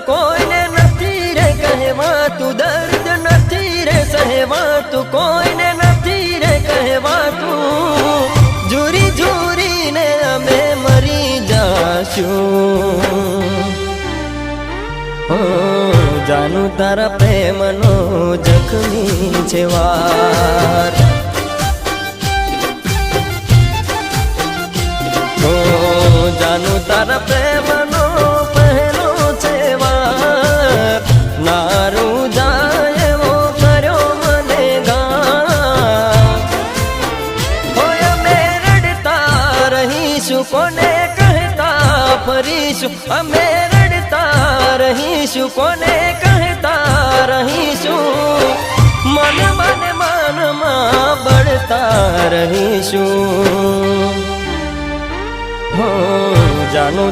કોઈને નથી રે કહેવાતું, દર્દ નથી રે સહેવાતું, કોઈને નથી રે કહેવાતું. ઝૂરી ઝૂરીને અમે મરી જાશું. જાનું તારા પ્રેમનો જખમી છે વાર. જાનું તારા પ્રેમનો પહેલો છે વાર. નારું જાય એવો કર્યો મને ઘા. હોય અમે રડતા રહીશું, કોને કહેતા ફરીશું. અમે રડતા રહીશું, કોને કહેતા રહીશું. મન મન મનમાં બળતા રહીશું. જાનું